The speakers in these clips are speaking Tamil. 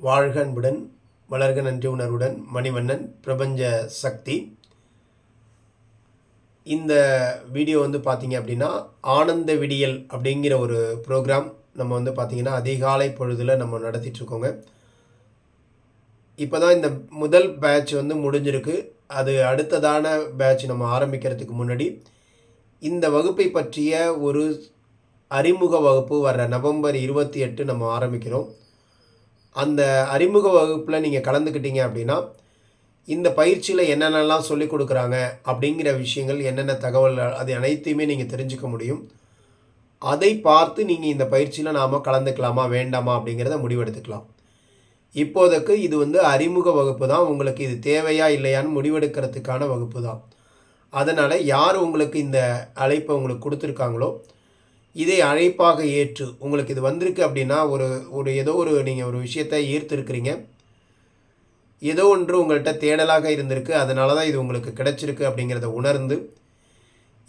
வாழ்க அன்புடன் வளர்க நன்றி உணர்வுடன் மணிவண்ணன் பிரபஞ்ச சக்தி. இந்த வீடியோ பார்த்தீங்க அப்படின்னா ஆனந்த விடியல் அப்படிங்கிற ஒரு ப்ரோக்ராம் நம்ம பார்த்தீங்கன்னா அதிகாலை பொழுதில் நம்ம நடத்திட்டுருக்கோங்க. இப்போ தான் இந்த முதல் பேட்ச் முடிஞ்சிருக்கு. அது அடுத்ததான பேட்ச் நம்ம ஆரம்பிக்கிறதுக்கு முன்னாடி இந்த வகுப்பை பற்றிய ஒரு அறிமுக வகுப்பு வர்ற நவம்பர் 28 நம்ம ஆரம்பிக்கிறோம். அந்த அறிமுக வகுப்பில் நீங்கள் கலந்துக்கிட்டீங்க அப்படின்னா இந்த பயிற்சியில் என்னென்னலாம் சொல்லிக் கொடுக்குறாங்க அப்படிங்கிற விஷயங்கள், என்னென்ன தகவல்கள், அது அனைத்தையுமே நீங்கள் தெரிஞ்சுக்க முடியும். அதை பார்த்து நீங்கள் இந்த பயிற்சியில் நாம் கலந்துக்கலாமா வேண்டாமா அப்படிங்கிறத முடிவெடுத்துக்கலாம். இப்போதைக்கு இது அறிமுக வகுப்பு தான். உங்களுக்கு இது தேவையா இல்லையான்னு முடிவெடுக்கிறதுக்கான வகுப்பு தான். அதனால் யார் உங்களுக்கு இந்த அழைப்பை உங்களுக்கு கொடுத்துருக்காங்களோ இதை அழைப்பாக ஏற்று, உங்களுக்கு இது வந்திருக்கு அப்படின்னா ஏதோ ஒரு நீங்கள் ஒரு விஷயத்தை ஈர்த்திருக்கிறீங்க, ஏதோ ஒன்று உங்கள்கிட்ட தேடலாக இருந்திருக்கு, அதனால தான் இது உங்களுக்கு கிடைச்சிருக்கு அப்படிங்கிறத உணர்ந்து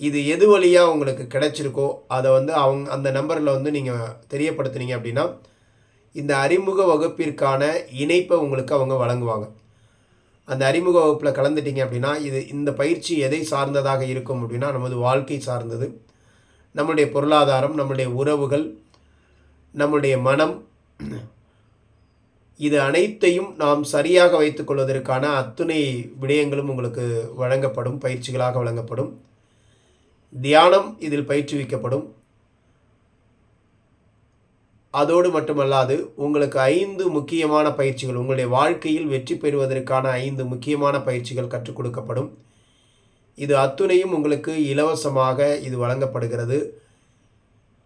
இது எது வழியாக உங்களுக்கு கிடைச்சிருக்கோ அதை அந்த நம்பரில் நீங்கள் தெரியப்படுத்துனீங்க அப்படின்னா இந்த அறிமுக வகுப்பிற்கான இணைப்பை உங்களுக்கு அவங்க வழங்குவாங்க. அந்த அறிமுக வகுப்பில் கலந்துட்டீங்க அப்படின்னா இந்த பயிற்சி எதை சார்ந்ததாக இருக்கும் அப்படின்னா நமது வாழ்க்கை சார்ந்தது, நம்முடைய பொருளாதாரம், நம்முடைய உறவுகள், நம்முடைய மனம், இது அனைத்தையும் நாம் சரியாக வைத்துக்கொள்வதற்கான அத்துணை விடயங்களும் உங்களுக்கு வழங்கப்படும், பயிற்சிகளாக வழங்கப்படும். தியானம் இதில் பயிற்றுவிக்கப்படும். அதோடு மட்டுமல்லாது உங்களுக்கு 5 முக்கியமான பயிற்சிகள், உங்களுடைய வாழ்க்கையில் வெற்றி பெறுவதற்கான 5 முக்கியமான பயிற்சிகள் கற்றுக் கொடுக்கப்படும். இது அத்துணையும் உங்களுக்கு இலவசமாக இது வழங்கப்படுகிறது.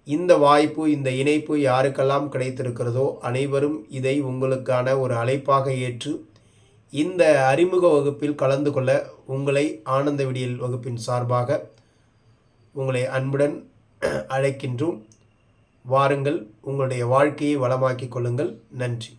இந்த வாய்ப்பு, இந்த இணைப்பு யாருக்கெல்லாம் கிடைத்திருக்கிறதோ அனைவரும் இதை உங்களுக்கான ஒரு அழைப்பாக ஏற்று இந்த அறிமுக வகுப்பில் கலந்து கொள்ள உங்களை ஆனந்த விடியல் வகுப்பின் சார்பாக உங்களை அன்புடன் அழைக்கின்றோம். வாருங்கள், உங்களுடைய வாழ்க்கையை வளமாக்கிக் கொள்ளுங்கள். நன்றி.